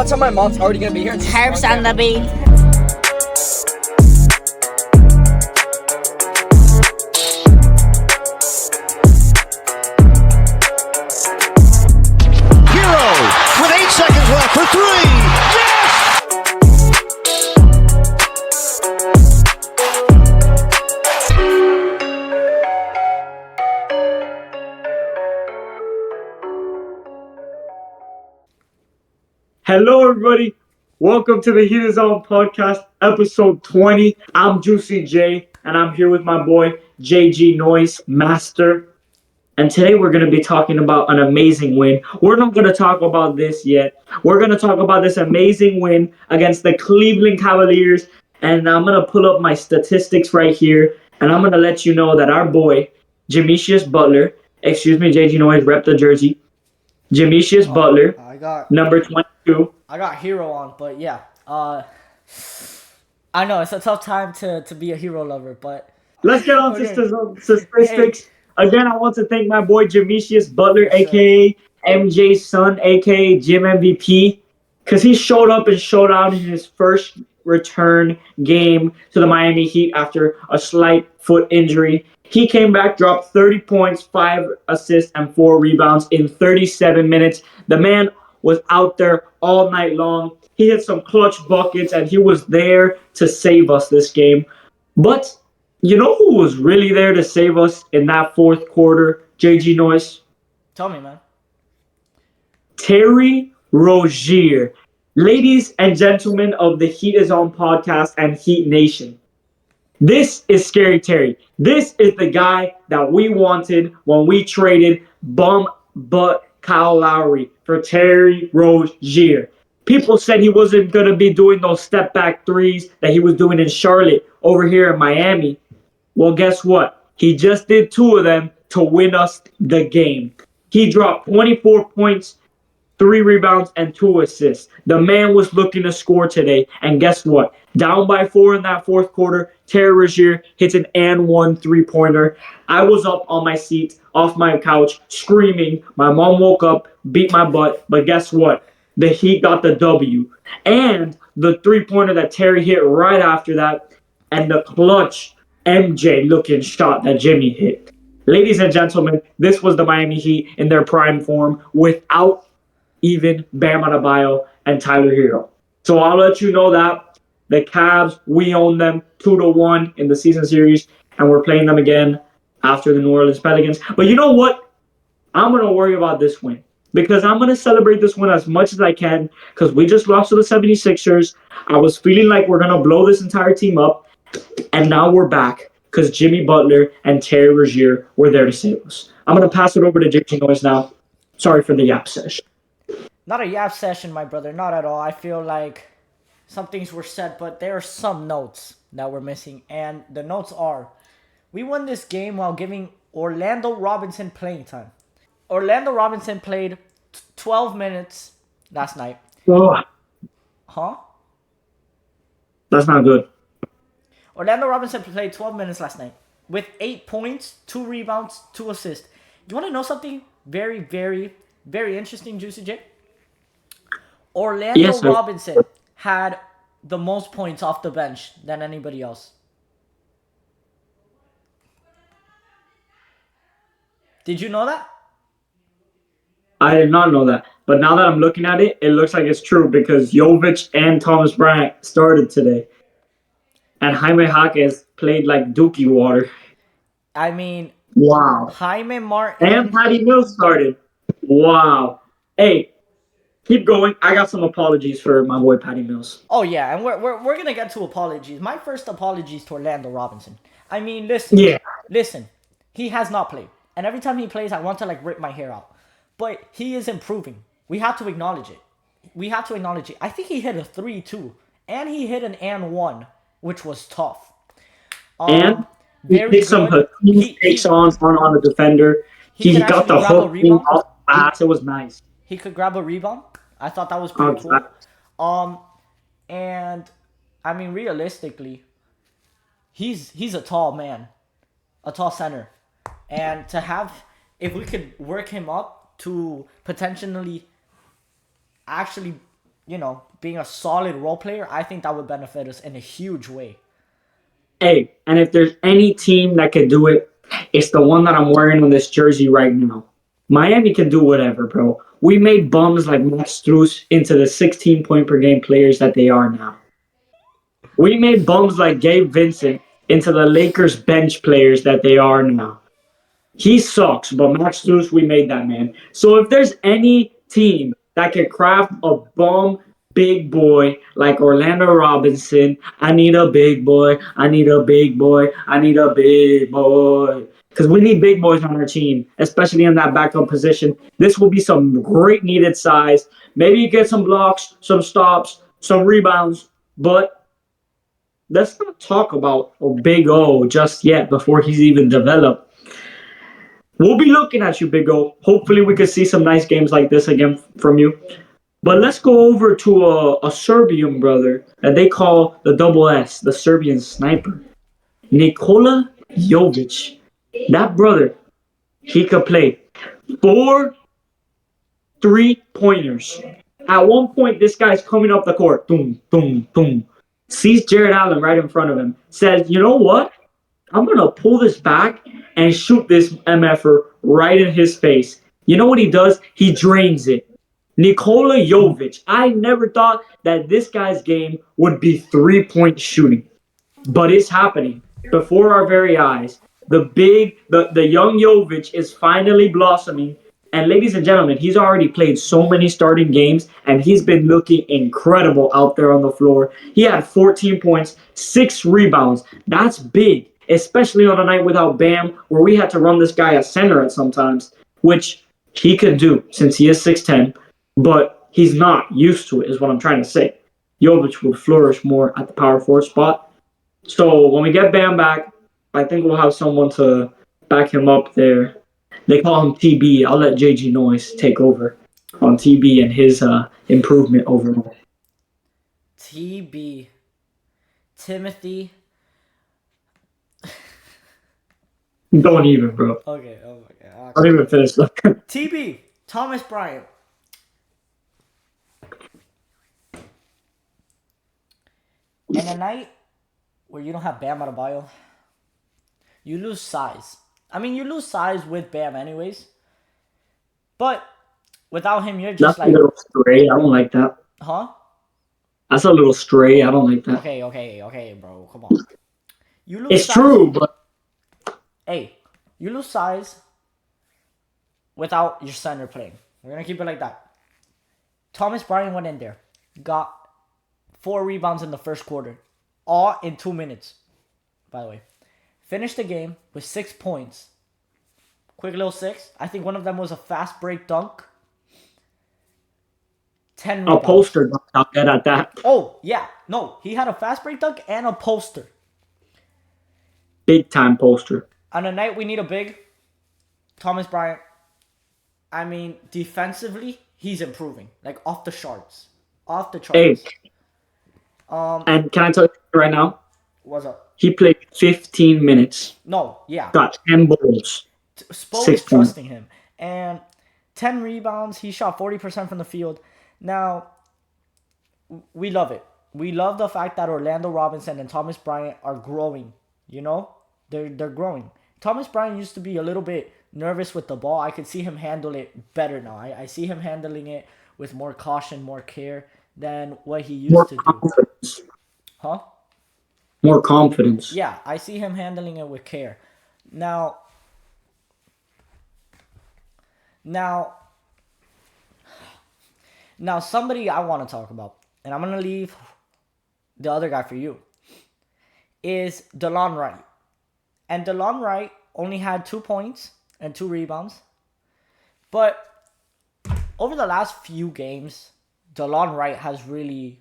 I'll tell my mom's already gonna be here. Herbs on the beat. Hero with 8 seconds left for three. Yes! Hello, everybody. Welcome to the Heat is On podcast, episode 20. I'm Juicy J, and I'm here with my boy JG Noise Master. And today we're going to be talking about an amazing win. We're not going to talk about this yet. We're going to talk about this amazing win against the Cleveland Cavaliers. And I'm going to pull up my statistics right here. And I'm going to let you know that our boy, Jamesius Butler, JG Noise, rep the jersey. Jamesius Butler, number 22. I got Hero on, but yeah. I know it's a tough time to be a Hero lover, but Let's get on to some statistics. Again, I want to thank my boy Jamesius Butler, aka MJ's son, aka Jim MVP, because he showed up and showed out in his first return game to the Miami Heat after a slight foot injury. He came back, dropped 30 points, 5 assists, and 4 rebounds in 37 minutes. The man was out there all night long. He hit some clutch buckets, and he was there to save us this game. But you know who was really there to save us in that fourth quarter, JG Noise? tell me, man. Terry Rozier. Ladies and gentlemen of the Heat is On podcast and Heat Nation, this is Scary Terry. This is the guy that we wanted when we traded bum butt Kyle Lowry for Terry Rozier. People said he wasn't going to be doing those step back threes that he was doing in Charlotte over here in Miami. Well, guess what? He just did 2 of them to win us the game. He dropped 24 points, 3 rebounds, and 2 assists. The man was looking to score today. And guess what? Down by 4 in that fourth quarter, Terry Rozier hits an and 1 3-pointer. I was up on my seat, off my couch, screaming. My mom woke up, beat my butt. But guess what? The Heat got the W. And the 3-pointer that Terry hit right after that, and the clutch MJ-looking shot that Jimmy hit. Ladies and gentlemen, this was the Miami Heat in their prime form without even Bam Adebayo and Tyler Hero. So I'll let you know that the Cavs, we own them 2-1 in the season series, and we're playing them again after the New Orleans Pelicans. But you know what? I'm going to worry about this win because I'm going to celebrate this win as much as I can because we just lost to the 76ers. I was feeling like we're going to blow this entire team up, and now we're back because Jimmy Butler and Terry Rozier were there to save us. I'm going to pass it over to JG Noise now. Sorry for the yap session. Not a yap session, my brother. Not at all. I feel like some things were said, but there are some notes that we're missing. And the notes are, we won this game while giving Orlando Robinson playing time. Orlando Robinson played 12 minutes last night. Oh, Huh? that's not good. Orlando Robinson played 12 minutes last night with 8 points, 2 rebounds, 2 assists. You want to know something very, very, very interesting, Juicy J? Orlando Robinson had the most points off the bench than anybody else. Did you know that? I did not know that. But now that I'm looking at it, it looks like it's true because Jovic and Thomas Bryant started today. And Jaime Jaquez played like dookie water. I mean, Wow. Jaime Martin. And Patty Mills started. Wow. Hey, keep going. I got some apologies for my boy Patty Mills. Oh, yeah, and we're going to get to apologies. My first apologies to Orlando Robinson. I mean, listen. He has not played. And every time he plays, I want to, rip my hair out. But he is improving. We have to acknowledge it. I think he hit a 3, too. And he hit an and 1, which was tough. And he did some takes on the defender. He got the hook off the pass. It was nice. He could grab a rebound. I thought that was pretty cool. And I mean, realistically, he's a tall man, a tall center, and to have, if we could work him up to potentially actually being a solid role player, I think that would benefit us in a huge way. Hey, and if there's any team that could do it, it's the one that I'm wearing on this jersey right now. Miami can do whatever, bro. We made bums like Max Strus into the 16 point per game players that they are now. We made bums like Gabe Vincent into the Lakers bench players that they are now. He sucks, but Max Strus, we made that man. So if there's any team that can craft a bum big boy like Orlando Robinson, I need a big boy. I need a big boy. I need a big boy. Because we need big boys on our team, especially in that backup position. This will be some great needed size. Maybe you get some blocks, some stops, some rebounds, but let's not talk about a Big O just yet before he's even developed. We'll be looking at you, Big O. Hopefully, we can see some nice games like this again from you. But let's go over to a Serbian brother that they call the double S, the Serbian sniper, Nikola Jovic. That brother, he could play 4 3-pointers. At one point, this guy's coming up the court, boom, boom, boom. Sees Jared Allen right in front of him. Says, you know what? I'm going to pull this back and shoot this MFer right in his face. You know what he does? He drains it. Nikola Jovic. I never thought that this guy's game would be 3-point shooting. But it's happening before our very eyes. The young Jovic is finally blossoming. And ladies and gentlemen, he's already played so many starting games, and he's been looking incredible out there on the floor. He had 14 points, 6 rebounds. That's big, especially on a night without Bam, where we had to run this guy at center at sometimes, which he can do since he is 6'10", but he's not used to it, is what I'm trying to say. Jovic will flourish more at the power forward spot. So when we get Bam back, I think we'll have someone to back him up there. They call him TB. I'll let JG Noise take over on TB and his improvement overall. TB. Timothy. Don't even, bro. Okay, oh my god. Don't even finish. TB. Thomas Bryant. In a night where you don't have Bam Adebayo, you lose size. I mean, you lose size with Bam anyways. But without him, you're just That's a little stray. I don't like that. Huh? That's a little stray. I don't like that. Okay, bro. Come on. You lose It's size. true, but... Hey, you lose size without your center playing. We're going to keep it like that. Thomas Bryant went in there. Got 4 rebounds in the first quarter. All in 2 minutes, by the way. Finished the game with 6 points. Quick little 6. I think one of them was a fast break dunk. 10 rebounds. A poster dunk, I'll get at that. Oh, yeah. No, he had a fast break dunk and a poster. Big time poster. On a night we need a big, Thomas Bryant, I mean, defensively, he's improving. Like, off the charts. Off the charts. Hey. And can I tell you right now? What's up? He played 15 minutes. No, yeah. Got 10 balls. Spo is trusting him. And 10 rebounds. He shot 40% from the field. Now, we love it. We love the fact that Orlando Robinson and Thomas Bryant are growing. You know? They're growing. Thomas Bryant used to be a little bit nervous with the ball. I could see him handle it better now. I see him handling it with more caution, more care than what he used to do. Huh? More confidence. Yeah, I see him handling it with care. Now somebody I want to talk about, and I'm going to leave the other guy for you, is DeLon Wright. And DeLon Wright only had 2 points and 2 rebounds. But over the last few games, DeLon Wright has really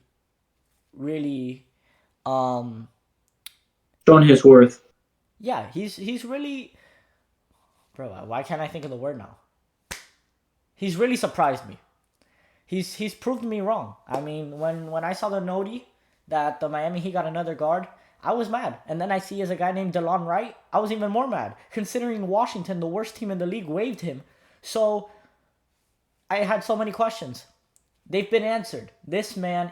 shown his worth. Yeah, he's really... Bro, why can't I think of the word now? He's really surprised me. He's proved me wrong. I mean, when I saw the noti that the Miami Heat got another guard, I was mad. And then I see as a guy named DeLon Wright, I was even more mad. Considering Washington, the worst team in the league, waived him. So, I had so many questions. They've been answered. This man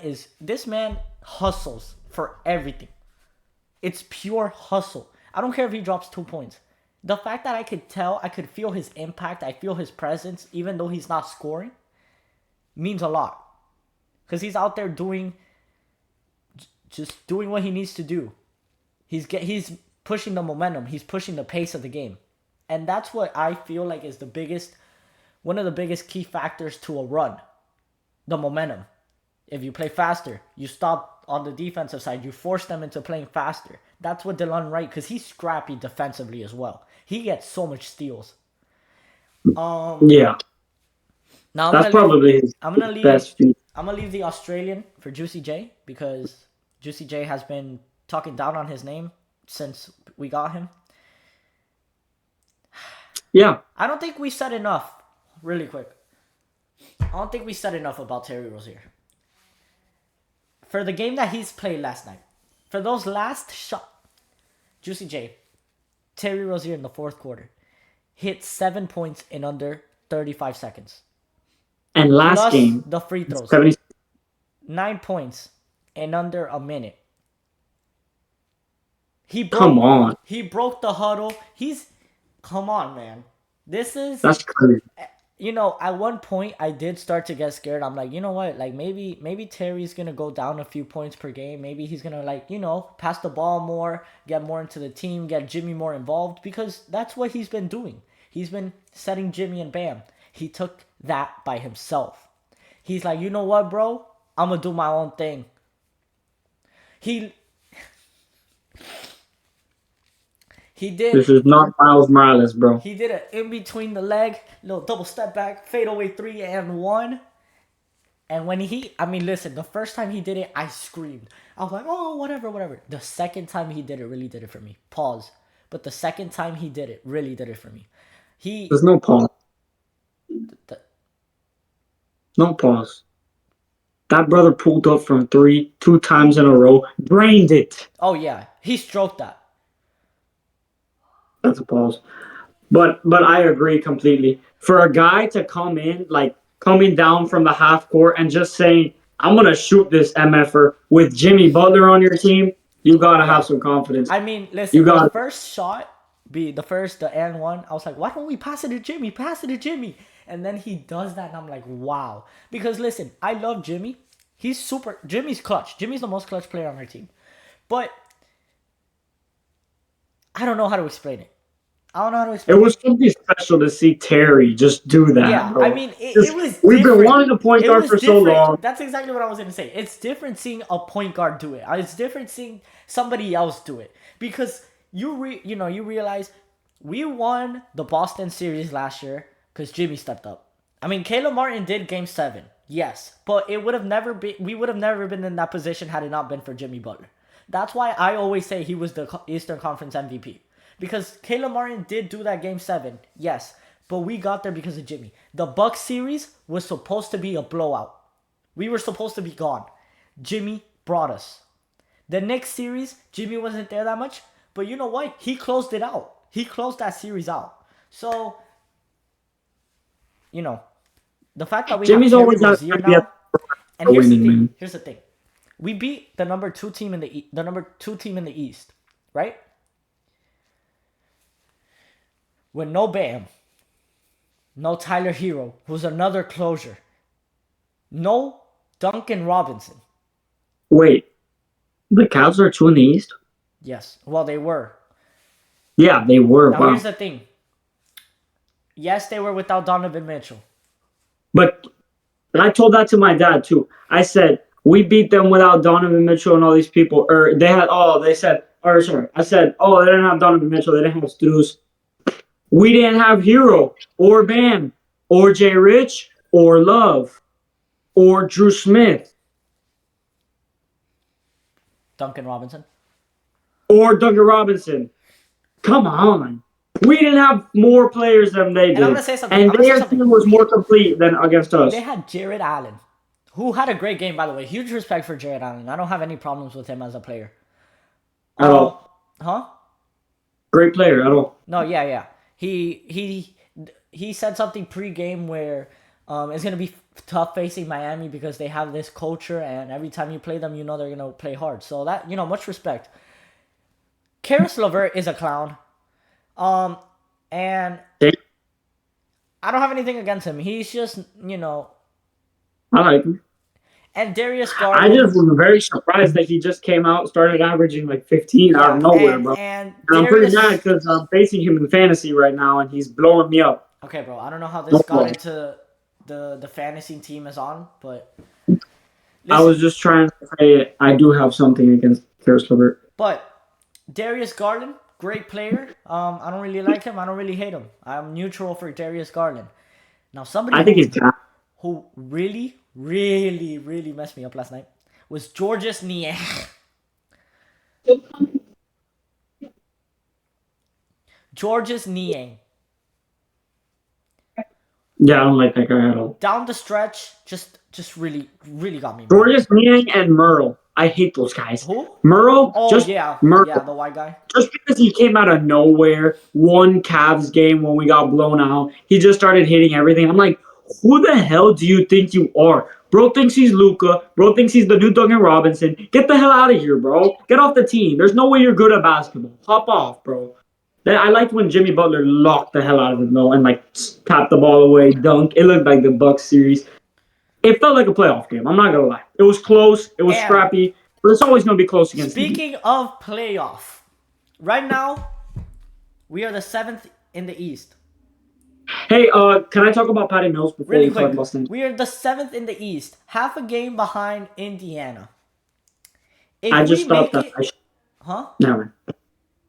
hustles for everything. It's pure hustle. I don't care if he drops 2 points. The fact that I could feel his impact, I feel his presence, even though he's not scoring, means a lot. Because he's out there just doing what he needs to do. He's pushing the momentum. He's pushing the pace of the game. And that's what I feel like is one of the biggest key factors to a run. The momentum. If you play faster, you stop on the defensive side. You force them into playing faster. That's what Delon Wright, because he's scrappy defensively as well. He gets so much steals. Yeah. Now that's probably his best feat. I'm gonna leave the Australian for Juicy J, because Juicy J has been talking down on his name since we got him. Yeah. I don't think we said enough. Really quick. I don't think we said enough about Terry Rozier. For the game that he's played last night, for those last shots, Juicy J, Terry Rozier in the fourth quarter, hit 7 points in under 35 seconds. And last Plus game, the free throws. 9 points in under a minute. Come on. He broke the huddle. Come on, man. That's crazy. You know, at one point I did start to get scared. I'm like, you know what? Like maybe Terry's gonna go down a few points per game. Maybe he's gonna pass the ball more, get more into the team, get Jimmy more involved, because that's what he's been doing. He's been setting Jimmy and Bam. He took that by himself. He's like, you know what, bro? I'm gonna do my own thing. This is not Miles Morales, bro. He did an in between the leg, little double step back, fadeaway 3-and-1. And when listen, the first time he did it, I screamed. I was like, oh, whatever. The second time he did it, really did it for me. Pause. But the second time he did it, really did it for me. There's no pause. No pause. That brother pulled up from 3 2 times in a row, drained it. Oh, yeah. He stroked that. That's a pause. But I agree completely. For a guy to come in, like coming down from the half court and just saying, I'm going to shoot this MFer with Jimmy Butler on your team, you got to have some confidence. I mean, listen, the first shot, the and one, I was like, why don't we pass it to Jimmy? Pass it to Jimmy. And then he does that, and I'm like, wow. Because listen, I love Jimmy. Jimmy's clutch. Jimmy's the most clutch player on our team. But I don't know how to explain it. It was something special to see Terry just do that. Yeah, bro. I mean, it was We've different. been wanting a point guard for so long. That's exactly what I was going to say. It's different seeing a point guard do it. It's different seeing somebody else do it. Because you realize we won the Boston series last year because Jimmy stepped up. I mean, Caleb Martin did Game 7, yes. But we would have never been in that position had it not been for Jimmy Butler. That's why I always say he was the Eastern Conference MVP. Because Caleb Martin did do that Game 7, yes. But we got there because of Jimmy. The Bucks series was supposed to be a blowout. We were supposed to be gone. Jimmy brought us. The Knicks series, Jimmy wasn't there that much. But you know what? He closed it out. He closed that series out. So, the fact that we Jimmy's have always Rozier now. And here's the thing. We beat the number 2 team in the East, right? With no Bam, no Tyler Hero, who's another closure, no Duncan Robinson. Wait, the Cavs are 2 in the East? Yes, well, they were. Yeah, they were. Now, here's the thing. Yes, they were without Donovan Mitchell. But I told that to my dad, too. I said, we beat them without Donovan Mitchell and all these people. I said, they didn't have Donovan Mitchell. They didn't have Strus. We didn't have Hero or Bam or Jay Rich or Love or Drew Smith. Duncan Robinson. Come on. We didn't have more players than they did. And I'm going to say something. And their team was more complete than against us. They had Jared Allen, who had a great game, by the way. Huge respect for Jared Allen. I don't have any problems with him as a player. At all. Huh? Great player at all. No, yeah. He said something pre-game where It's gonna be tough facing Miami because they have this culture, and every time you play them, you know they're gonna play hard. So that much respect. Karis LeVert is a clown, and I don't have anything against him. He's just I like him. And Darius I Garland. just was very surprised that he just came out, started averaging like 15 out of nowhere, bro. And I'm pretty mad because I'm facing him in fantasy right now, and he's blowing me up. Okay, bro. I don't know how this got into the fantasy team is on, but listen, I was just trying to say I do have something against Karis LeVert. But Darius Garland, great player. I don't really like him. I don't really hate him. I'm neutral for Darius Garland. Now, I think he's bad. Who really, really, really messed me up last night was Georges Niang. Georges Niang. Yeah, I don't like that guy at all. Down the stretch, just really, really got me. Georges Niang and Merle. I hate those guys. Who? Merle? Oh, Merle. Yeah, the white guy. Just because he came out of nowhere, one Cavs game when we got blown out, he just started hitting everything. I'm like, who the hell do you think you are? Bro thinks he's Luka. Bro thinks he's the new Duncan Robinson. Get the hell out of here, bro. Get off the team. There's no way you're good at basketball. Hop off, bro. I liked when Jimmy Butler locked the hell out of him, though, and, tapped the ball away, dunk. It looked like the Bucks series. It felt like a playoff game. I'm not going to lie. It was close. It was scrappy. But it's always going to be close against Speaking of playoff, right now, we are the 7th in the East. Hey, can I talk about Patty Mills before really we quick, talk about things? We are the 7th in the East. Half a game behind Indiana. I just thought that I should... Huh? Never.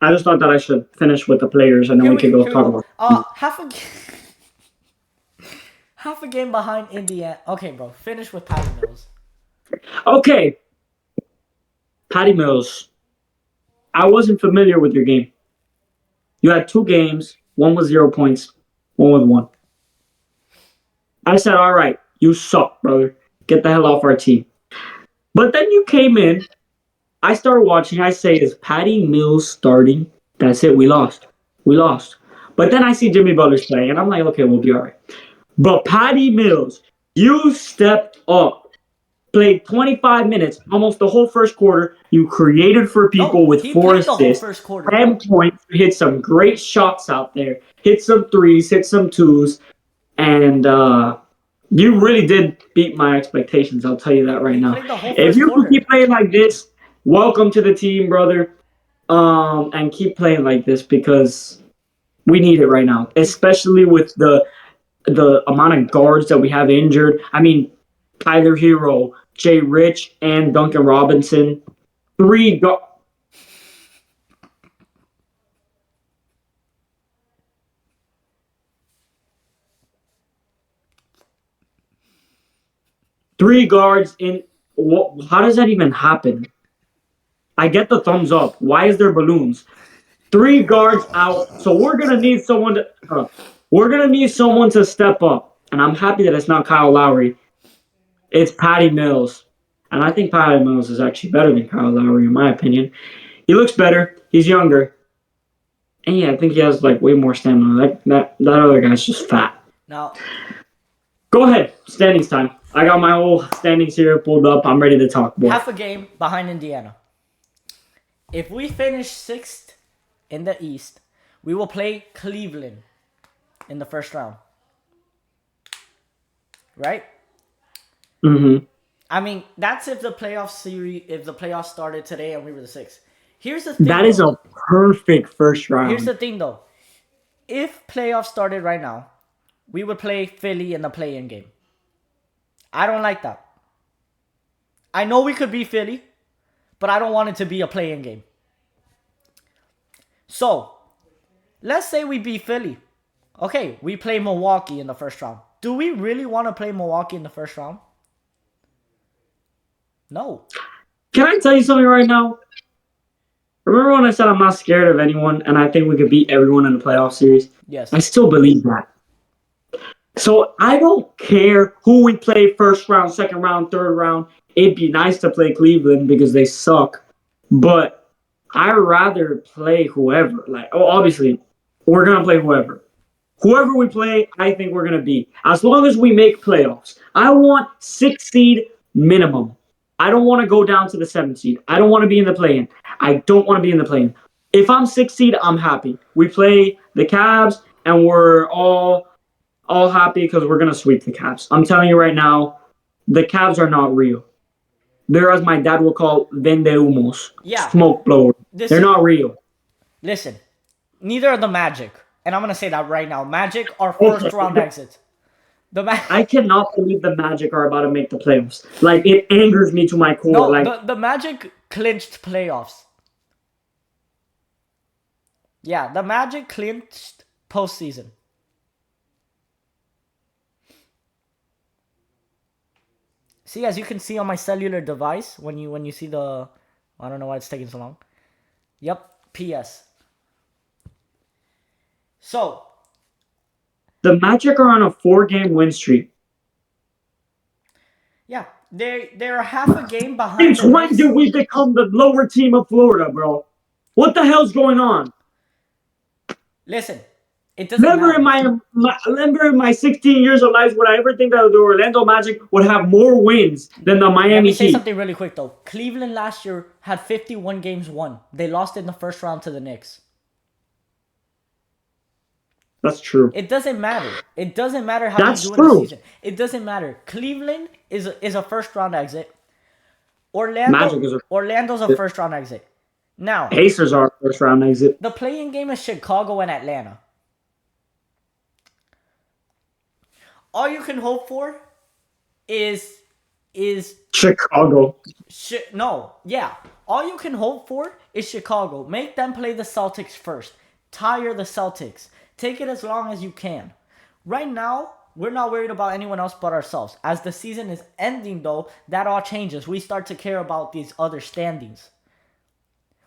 I just thought that I should finish with the players and then we can go talk about half a game behind Indiana. Okay, bro. Finish with Patty Mills. Okay. Patty Mills. I wasn't familiar with your game. You had 2 games. One was 0 points. One was 1. I said, all right, you suck, brother. Get the hell off our team. But then you came in. I started watching. I say, is Patty Mills starting? That's it. We lost. But then I see Jimmy Butler's playing, and I'm like, okay, we'll be all right. But Patty Mills, you stepped up. Played 25 minutes, almost the whole first quarter. You created for people with 4 assists, 10 points. You hit some great shots out there. Hit some threes, hit some twos. And you really did beat my expectations. I'll tell you that right now. If you can keep playing like this, welcome to the team, brother. And keep playing like this because we need it right now, especially with the amount of guards that we have injured. I mean, Tyler Hero, Jay Rich, and Duncan Robinson. 3 guards in. How does that even happen? I get the thumbs up. Why is there balloons? 3 guards out. So we're gonna need someone to. We're gonna need someone to step up, and I'm happy that it's not Kyle Lowry. It's Patty Mills. And I think Patty Mills is actually better than Kyle Lowry, in my opinion. He looks better. He's younger. And yeah, I think he has way more stamina. That other guy's just fat. Now, go ahead. Standings time. I got my whole standings here pulled up. I'm ready to talk, boy. Half a game behind Indiana. If we finish 6th in the East, we will play Cleveland in the first round. Right? Mm-hmm. I mean, that's if the playoffs started today and we were the 6th. Here's the thing. That is a perfect first round. Here's the thing, though. If playoffs started right now, we would play Philly in the play-in game. I don't like that. I know we could beat Philly, but I don't want it to be a play-in game. So, let's say we beat Philly. Okay, we play Milwaukee in the first round. Do we really want to play Milwaukee in the first round? No. Can I tell you something right now? Remember when I said I'm not scared of anyone and I think we could beat everyone in the playoff series? Yes. I still believe that. So I don't care who we play first round, second round, third round. It'd be nice to play Cleveland because they suck. But I'd rather play whoever. Obviously, we're going to play whoever. Whoever we play, I think we're going to beat. As long as we make playoffs. I want 6 seed minimum. I don't want to go down to the 7th seed. I don't want to be in the play-in. I don't want to be in the play-in. If I'm 6th seed, I'm happy. We play the Cavs, and we're all happy because we're going to sweep the Cavs. I'm telling you right now, the Cavs are not real. They're, as my dad will call, vende humos. Yeah. Smoke blowers. They're not real. Listen, neither are the Magic. And I'm going to say that right now. Magic are first-round exits. I cannot believe the Magic are about to make the playoffs. Like, it angers me to my core. No, like, the Magic clinched playoffs. Yeah, the Magic clinched postseason. See, as you can see on my cellular device, when you see the... I don't know why it's taking so long. Yep, PS. So... The Magic are on a 4-game win streak. Yeah, they're half a game behind. Since when did we become the lower team of Florida, bro? What the hell's going on? Listen, it doesn't matter. Remember in my 16 years of life, would I ever think that the Orlando Magic would have more wins than the Miami Heat? Let me say something really quick, though. Cleveland last year had 51 games won. They lost in the first round to the Knicks. That's true. It doesn't matter. It doesn't matter how you do in the season. It doesn't matter. Cleveland is a first-round exit. Orlando's a first-round exit. Now, Pacers are a first-round exit. The play-in game is Chicago and Atlanta. All you can hope for is Chicago. All you can hope for is Chicago. Make them play the Celtics first. Tire the Celtics. Take it as long as you can. Right now, we're not worried about anyone else but ourselves. As the season is ending, though, that all changes. We start to care about these other standings.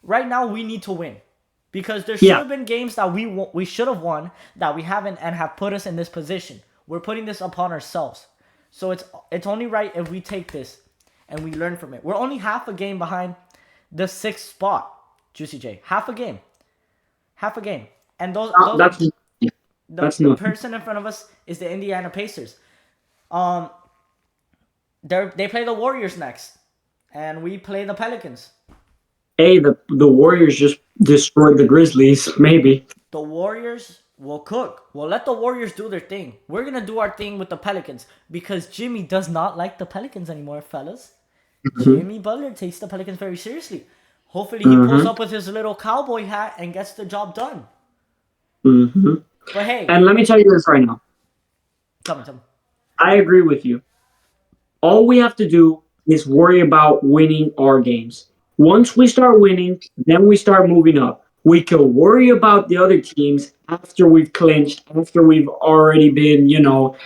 Right now, we need to win. Because there should have been games that we should have won that we haven't and have put us in this position. We're putting this upon ourselves. So it's only right if we take this and we learn from it. We're only half a game behind the 6th spot, Juicy J. Half a game. And the person in front of us is the Indiana Pacers. They play the Warriors next, and we play the Pelicans. Hey, the Warriors just destroyed the Grizzlies. Maybe the Warriors will cook. We'll let the Warriors do their thing. We're gonna do our thing with the Pelicans because Jimmy does not like the Pelicans anymore, fellas. Jimmy Butler takes the Pelicans very seriously. Hopefully, he pulls up with his little cowboy hat and gets the job done. But hey, and let me tell you this right now. Tell me. I agree with you. All we have to do is worry about winning our games. Once we start winning, then we start moving up. We can worry about the other teams after we've clinched, after we've already been,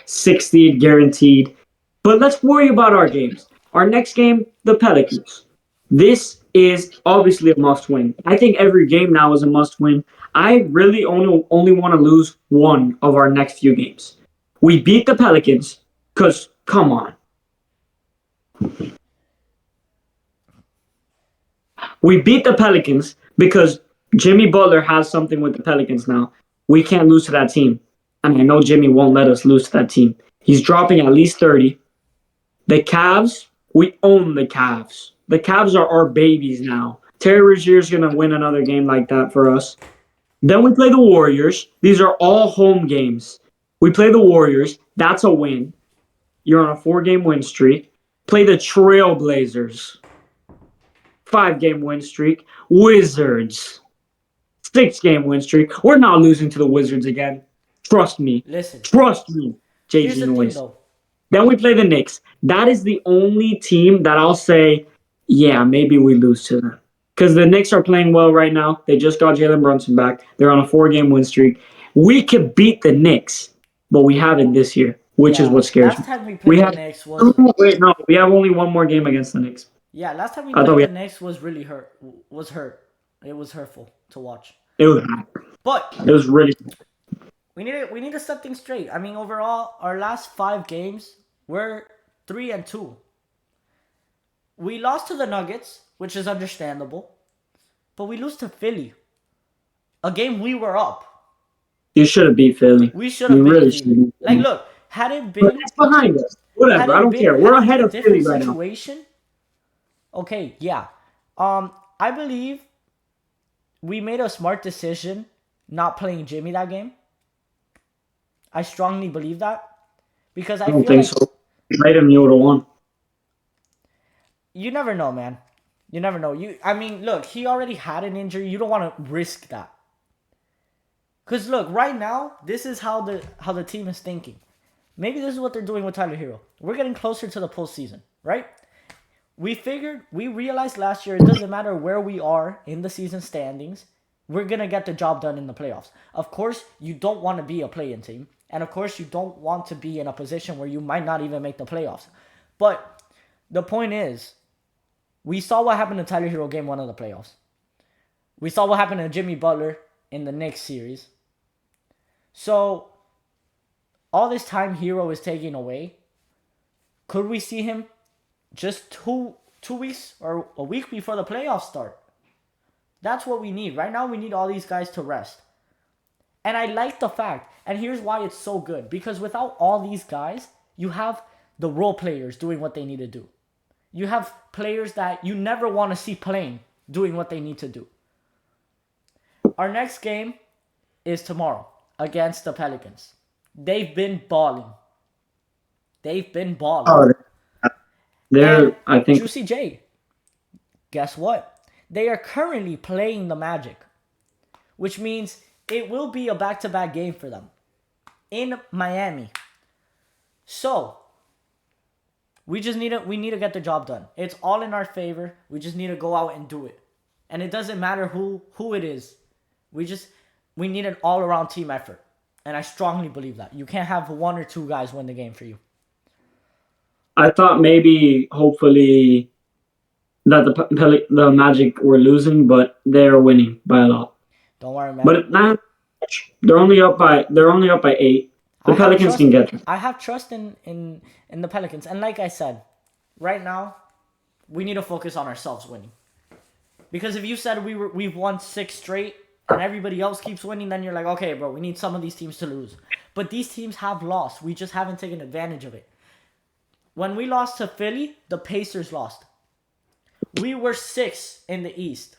60 guaranteed. But let's worry about our games. Our next game, the Pelicans. This is obviously a must-win. I think every game now is a must-win. I really only want to lose one of our next few games. We beat the Pelicans because, come on. We beat the Pelicans because Jimmy Butler has something with the Pelicans now. We can't lose to that team. And I know Jimmy won't let us lose to that team. He's dropping at least 30. The Cavs, we own the Cavs. The Cavs are our babies now. Terry Rozier's going to win another game like that for us. Then we play the Warriors. These are all home games. We play the Warriors. That's a win. You're on a 4-game win streak. Play the Trailblazers. 5-game win streak. Wizards. 6-game win streak. We're not losing to the Wizards again. Trust me. Trust me. JG Noise. Then we play the Knicks. That is the only team that I'll say, yeah, maybe we lose to them. Because the Knicks are playing well right now. They just got Jalen Brunson back. They're on a 4-game win streak. We could beat the Knicks, but we haven't this year, which is what scares me. Last time we played the Knicks was... Wait, no. We have only one more game against the Knicks. Yeah, last time we played the Knicks was really hurt. It was hurtful to watch. It was. But it was really. We need to set things straight. I mean, overall, our last 5 games we're 3-2. We lost to the Nuggets, which is understandable, but we lose to Philly, a game we were up. You should have beat Philly. We should have You beat really Philly. should have beat Like, Philly. look, had it But been it's behind us. Whatever. I don't care. We're had it ahead been of a Philly different right now. situation, okay, yeah. I believe we made a smart decision not playing Jimmy that game. I strongly believe that because I I don't feel think like so. Right him, you would have won. you never know, man. You never know. I mean, look, he already had an injury. You don't want to risk that. Cause look, right now, this is how the team is thinking. Maybe this is what they're doing with Tyler Hero. We're getting closer to the postseason, right? We realized last year it doesn't matter where we are in the season standings, we're gonna get the job done in the playoffs. Of course, you don't want to be a play-in team, and of course, you don't want to be in a position where you might not even make the playoffs. But the point is, we saw what happened to Tyler Hero game 1 of the playoffs. We saw what happened to Jimmy Butler in the Knicks series. So, all this time Hero is taking away, could we see him just two weeks or a week before the playoffs start? That's what we need. Right now, we need all these guys to rest. And I like the fact, and here's why it's so good. Because without all these guys, you have the role players doing what they need to do. You have players that you never want to see playing, doing what they need to do. Our next game is tomorrow against the Pelicans. They've been balling. Oh, they're, I think. Juicy J, guess what? They are currently playing the Magic, which means it will be a back-to-back game for them in Miami. So, we need to get the job done. It's all in our favor. We just need to go out and do it. And it doesn't matter who it is. We need an all-around team effort. And I strongly believe that. You can't have one or two guys win the game for you. I thought maybe, hopefully, that the Magic were losing, but they're winning by a lot. Don't worry, man. But now they're only up by 8. The Pelicans can get them. I have trust in the Pelicans, and like I said, right now we need to focus on ourselves winning. Because if you said we've won 6 straight and everybody else keeps winning, then you're like, okay, bro, we need some of these teams to lose. But these teams have lost. We just haven't taken advantage of it. When we lost to Philly, the Pacers lost. We were 6 in the East.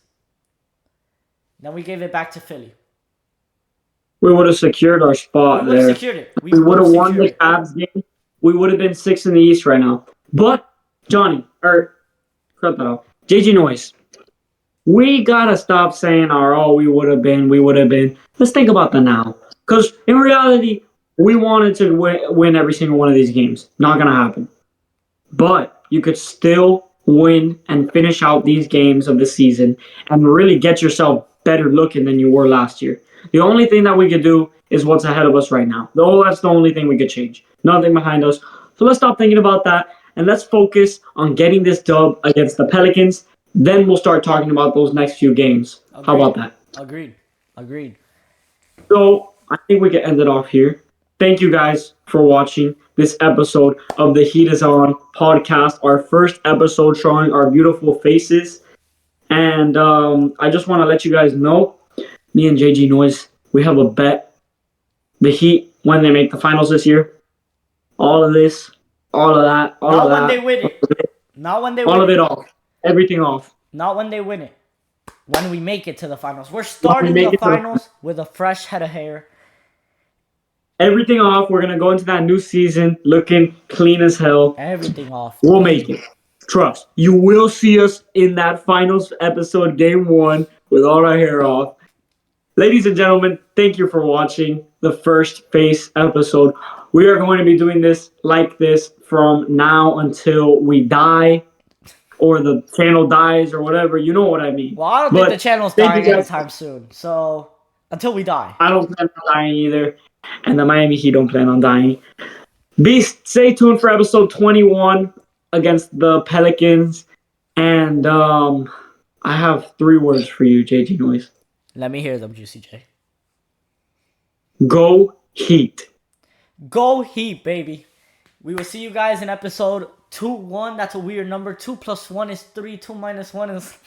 Then we gave it back to Philly. We would have secured our spot We would there. have secured it. We would have won the Cavs game. We would have been 6 in the East right now. But, Johnny, cut that off. JG Noise. We gotta stop saying, we would have been. Let's think about the now. Because in reality, we wanted to win every single one of these games. Not gonna happen. But you could still win and finish out these games of the season and really get yourself better looking than you were last year. The only thing that we could do is what's ahead of us right now. That's the only thing we could change. Nothing behind us. So let's stop thinking about that and let's focus on getting this dub against the Pelicans. Then we'll start talking about those next few games. Agreed. How about that? Agreed. So I think we can end it off here. Thank you guys for watching this episode of the Heat is On podcast. Our first episode showing our beautiful faces. And I just want to let you guys know, me and JG Noise, we have a bet. The Heat, when they make the finals this year, all of this, all of that, all Not of that. When they win it. Not when they win it. All of it off. Everything off. Not when they win it. When we make it to the finals. We're starting the finals with a fresh head of hair. Everything off. We're going to go into that new season looking clean as hell. Everything off. We'll make it. Trust. You will see us in that finals episode, game 1, with all our hair off. Ladies and gentlemen, thank you for watching the first face episode. We are going to be doing this like this from now until we die or the channel dies or whatever. You know what I mean. Well, I don't think the channel's dying anytime soon. So, until we die. I don't plan on dying either. And the Miami Heat don't plan on dying. Stay tuned for episode 21 against the Pelicans. And I have 3 words for you, JG Noise. Let me hear them, Juicy J. Go Heat. Go Heat, baby. We will see you guys in episode 21. That's a weird number. 2 + 1 is 3. 2 - 1 is...